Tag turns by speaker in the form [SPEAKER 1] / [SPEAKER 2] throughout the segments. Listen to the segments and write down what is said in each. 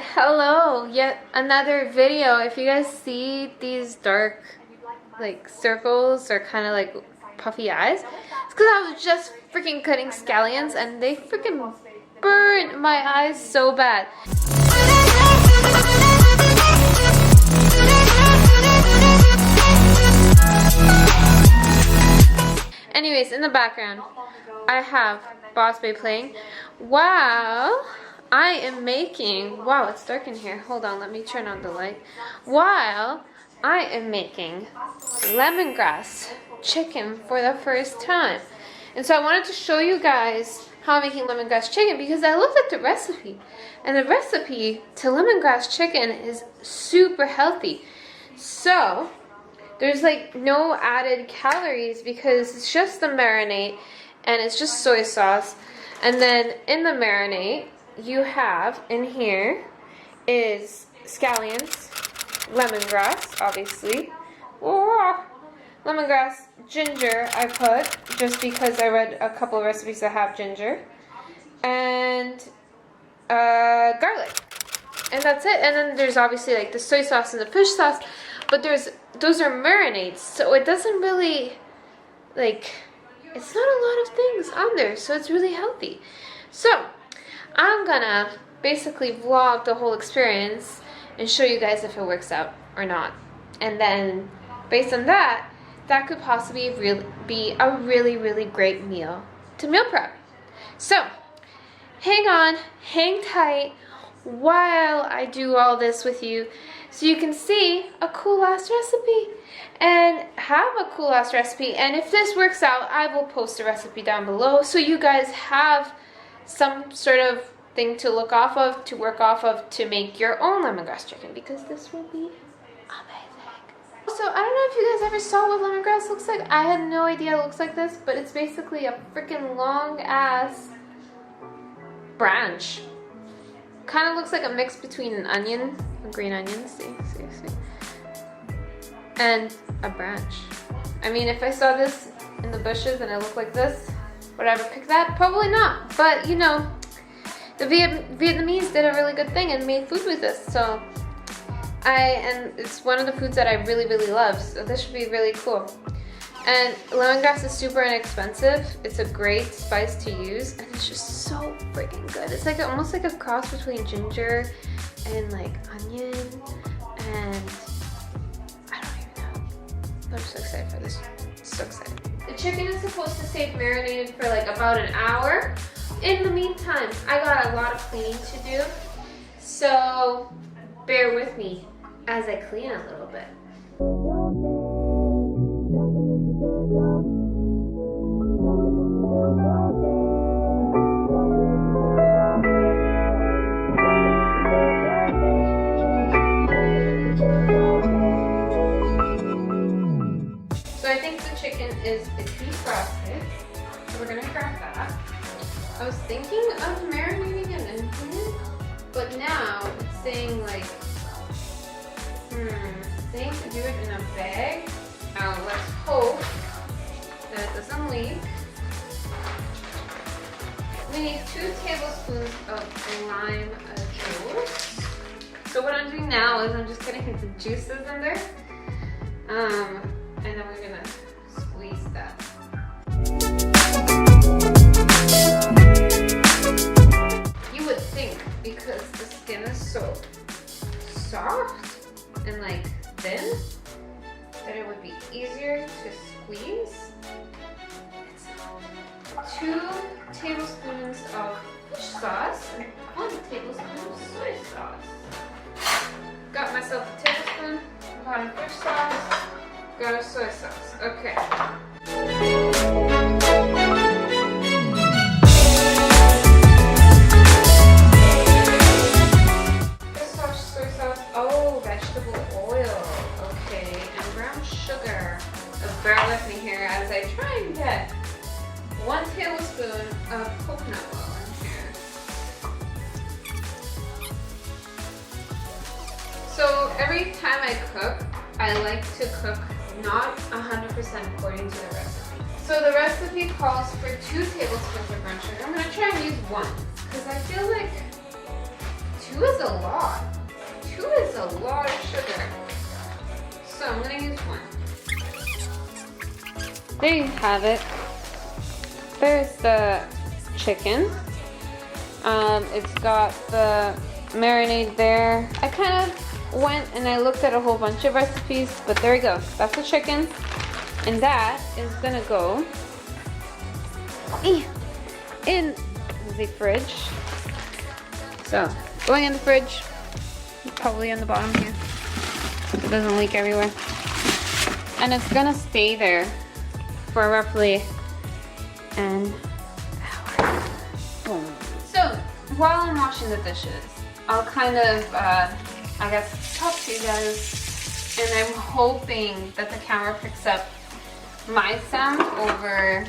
[SPEAKER 1] Hello, yet another video. If you guys see these dark like circles or kind of like puffy eyes, it's because I was just freaking cutting scallions and they freaking burned my eyes so bad. Anyways, in the background I have Boss Bay playing. Wow, I am making, wow, it's dark in here. Hold on, let me turn on the light. While I am making lemongrass chicken for the first time. And so I wanted to show you guys how I'm making lemongrass chicken because I looked at the recipe. And the recipe to lemongrass chicken is super healthy. So there's like no added calories because it's just the marinade and it's just soy sauce. And then in the marinade, you have in here is scallions, lemongrass, obviously. Oh, lemongrass, ginger I put just because I read a couple of recipes that have ginger, and garlic. And that's it. And then there's obviously like the soy sauce and the fish sauce, but those are marinades, so it doesn't really, like, it's not a lot of things on there, so it's really healthy. So I'm gonna basically vlog the whole experience and show you guys if it works out or not. And then based on that, that could possibly be a really great meal to meal prep. So hang on, hang tight while I do all this with you so you can see a cool ass recipe and have a cool ass recipe. And if this works out, I will post a recipe down below so you guys have some sort of thing to look off of, to work off of, to make your own lemongrass chicken, because this will be amazing. So I don't know if you guys ever saw what lemongrass looks like. I had no idea it looks like this, but it's basically a freaking long ass branch. Kind of looks like a mix between an onion, a green onion, see, and a branch. I mean, if I saw this in the bushes and it looked like this, would I ever pick that? Probably not. But you know, the Vietnamese did a really good thing and made food with this. So and it's one of the foods that I really love. So this should be really cool. And lemongrass is super inexpensive. It's a great spice to use, and it's just so freaking good. It's like almost like a cross between ginger and like onion, and I don't even know. I'm so excited for this. So excited. The chicken is supposed to stay marinated for like about an hour. In the meantime, I got a lot of cleaning to do, so bear with me as I clean a little bit. So I think the chicken is defrosted, so we're gonna crack that. I was thinking of marinating it in here, but now it's saying like, saying to do it in a bag. Now let's hope that it doesn't leak. We need 2 tablespoons of lime juice. So what I'm doing now is I'm just getting the juices in there, and then we're gonna squeeze that. You would think, because the skin is so soft and like thin, that it would be easier to squeeze. It's 2 tablespoons of fish sauce and 1 tablespoon of soy sauce. Got myself a tablespoon, got a fish sauce, got a soy sauce. Okay. Bear with me here as I try and get 1 tablespoon of coconut oil in here. So every time I cook, I like to cook not 100% according to the recipe. So the recipe calls for 2 tablespoons of brown sugar. I'm going to try and use 1 because I feel like 2 2 is a lot. 2 is a lot of sugar. So I'm gonna use 1. There you have it. There's the chicken. It's got the marinade there. I kind of went and I looked at a whole bunch of recipes, but there we go. That's the chicken. And that is gonna go in the fridge. So, going in the fridge, probably on the bottom here, so it doesn't leak everywhere. And it's gonna stay there for roughly an hour. Boom. So, while I'm washing the dishes, I'll kind of, I guess, talk to you guys, and I'm hoping that the camera picks up my sound over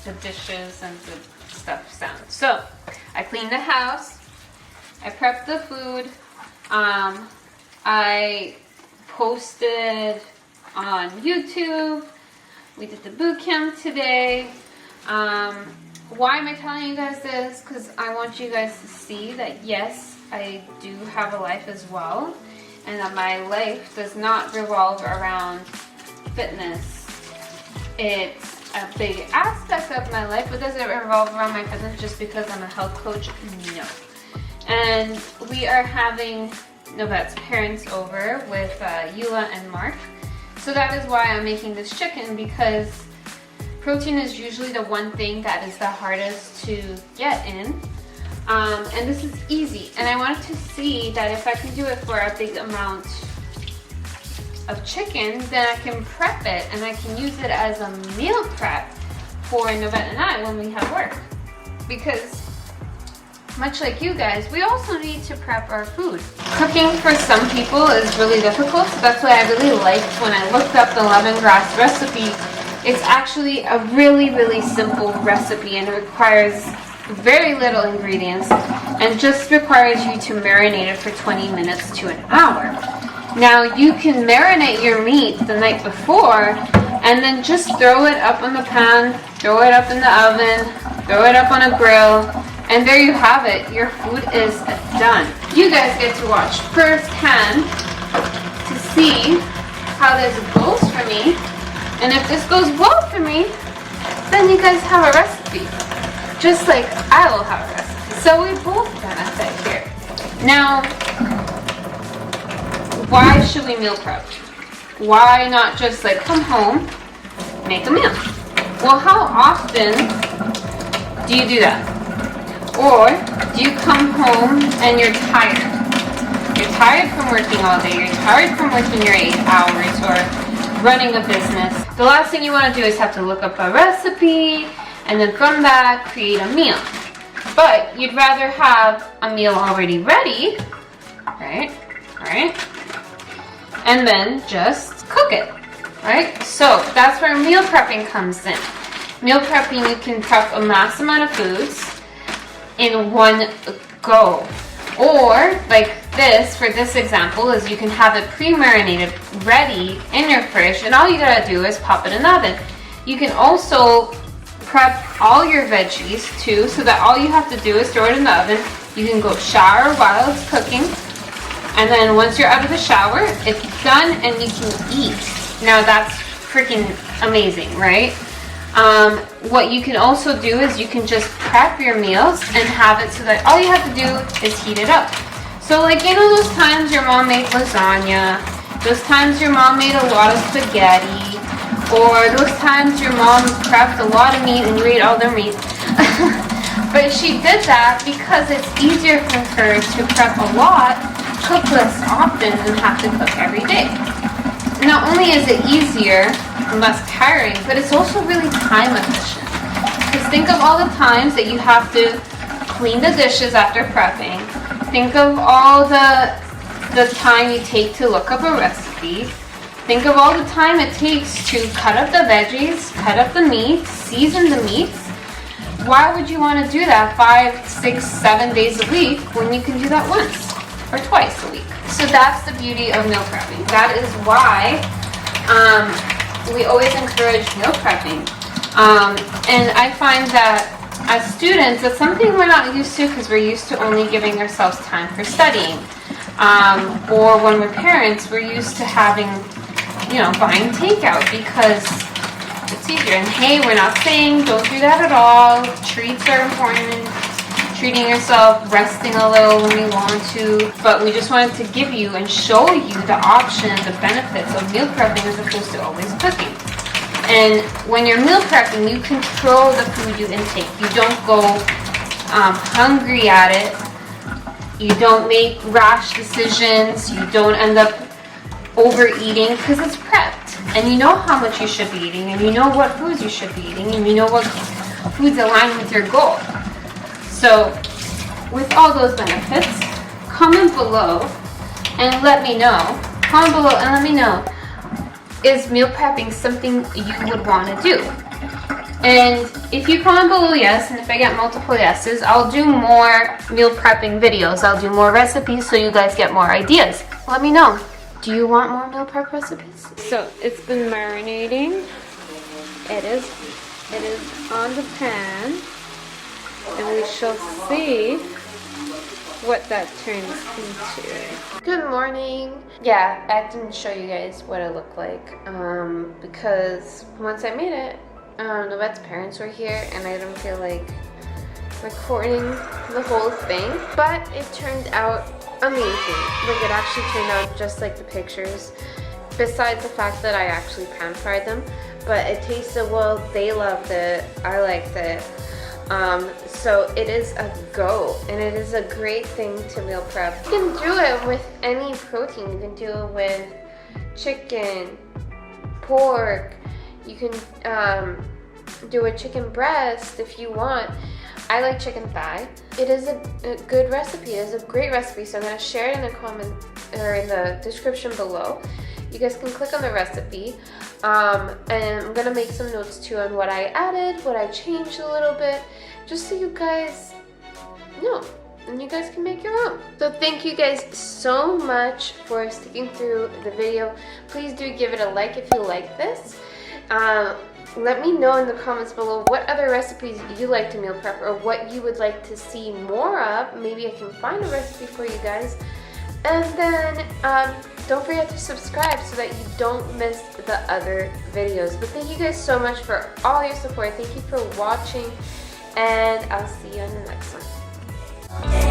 [SPEAKER 1] the dishes and the stuff sound. So, I cleaned the house, I prepped the food, I posted on YouTube, we did the boot camp today. Why am I telling you guys this? Because I want you guys to see that yes, I do have a life as well, and that my life does not revolve around fitness. It's a big aspect of my life, but does it revolve around my fitness just because I'm a health coach? No. And we are having Novette's parents over with Eula and Mark. So that is why I'm making this chicken, because protein is usually the one thing that is the hardest to get in. And this is easy. And I wanted to see that if I can do it for a big amount of chicken, then I can prep it and I can use it as a meal prep for Novette and I when we have work. Because much like you guys, we also need to prep our food. Cooking for some people is really difficult, so that's why I really liked when I looked up the lemongrass recipe. It's actually a really, really simple recipe, and it requires very little ingredients and just requires you to marinate it for 20 minutes to an hour. Now you can marinate your meat the night before and then just throw it up on the pan, throw it up in the oven, throw it up on a grill, and there you have it. Your food is done. You guys get to watch firsthand to see how this goes for me. And if this goes well for me, then you guys have a recipe. Just like I will have a recipe. So we both benefit here. Now, why should we meal prep? Why not just like come home, make a meal? Well, how often do you do that? Or do you come home and you're tired? You're tired from working all day. You're tired from working your 8 hours or running a business. The last thing you want to do is have to look up a recipe and then from that create a meal. But you'd rather have a meal already ready, right? Alright? And then just cook it, right? So that's where meal prepping comes in. Meal prepping, you can prep a mass amount of foods in one go. Or like this, for this example, is you can have it pre-marinated ready in your fridge, and all you gotta do is pop it in the oven. You can also prep all your veggies too, so that all you have to do is throw it in the oven. You can go shower while it's cooking, and then once you're out of the shower, it's done and you can eat. Now that's freaking amazing, right? What you can also do is you can just prep your meals and have it so that all you have to do is heat it up. So like, you know those times your mom made lasagna, those times your mom made a lot of spaghetti, or those times your mom prepped a lot of meat and you ate all their meat. But she did that because it's easier for her to prep a lot, cook less often, and have to cook every day. Not only is it easier and less tiring, but it's also really time efficient. Because think of all the times that you have to clean the dishes after prepping. Think of all the time you take to look up a recipe. Think of all the time it takes to cut up the veggies, cut up the meat, season the meats. Why would you want to do that 5, 6, 7 days a week when you can do that once or twice a week? So that's the beauty of meal prepping. That is why we always encourage meal prepping. And I find that as students, that's something we're not used to because we're used to only giving ourselves time for studying. Or when we're parents, we're used to having, buying takeout because it's easier. And hey, we're not saying don't do that at all. Treats are important. Treating yourself, resting a little when you want to. But we just wanted to give you and show you the options, the benefits of meal prepping as opposed to always cooking. And when you're meal prepping, you control the food you intake. You don't go hungry at it. You don't make rash decisions. You don't end up overeating because it's prepped. And you know how much you should be eating, and you know what foods you should be eating, and you know what foods align with your goal. So with all those benefits, comment below and let me know. Comment below and let me know. Is meal prepping something you would want to do? And if you comment below yes, and if I get multiple yeses, I'll do more meal prepping videos. I'll do more recipes so you guys get more ideas. Let me know. Do you want more meal prep recipes? So it's been marinating. It is on the pan. And we shall see what that turns into. Good morning. Yeah, I didn't show you guys what it looked like because once I made it, Novette's parents were here and I didn't feel like recording the whole thing. But it turned out amazing. Like, it actually turned out just like the pictures, besides the fact that I actually pan fried them. But it tasted well, they loved it, I liked it. So it is a go, and it is a great thing to meal prep. You can do it with any protein. You can do it with chicken, pork. You can do a chicken breast if you want. I like chicken thigh. It is a good recipe. It is a great recipe. So I'm going to share it in the comment or in the description below. You guys can click on the recipe. And I'm going to make some notes too on what I added, what I changed a little bit, just so you guys know. And you guys can make your own. So thank you guys so much for sticking through the video. Please do give it a like if you like this. Let me know in the comments below what other recipes you like to meal prep or what you would like to see more of. Maybe I can find a recipe for you guys. And then don't forget to subscribe so that you don't miss the other videos. But thank you guys so much for all your support. Thank you for watching, and I'll see you on the next one.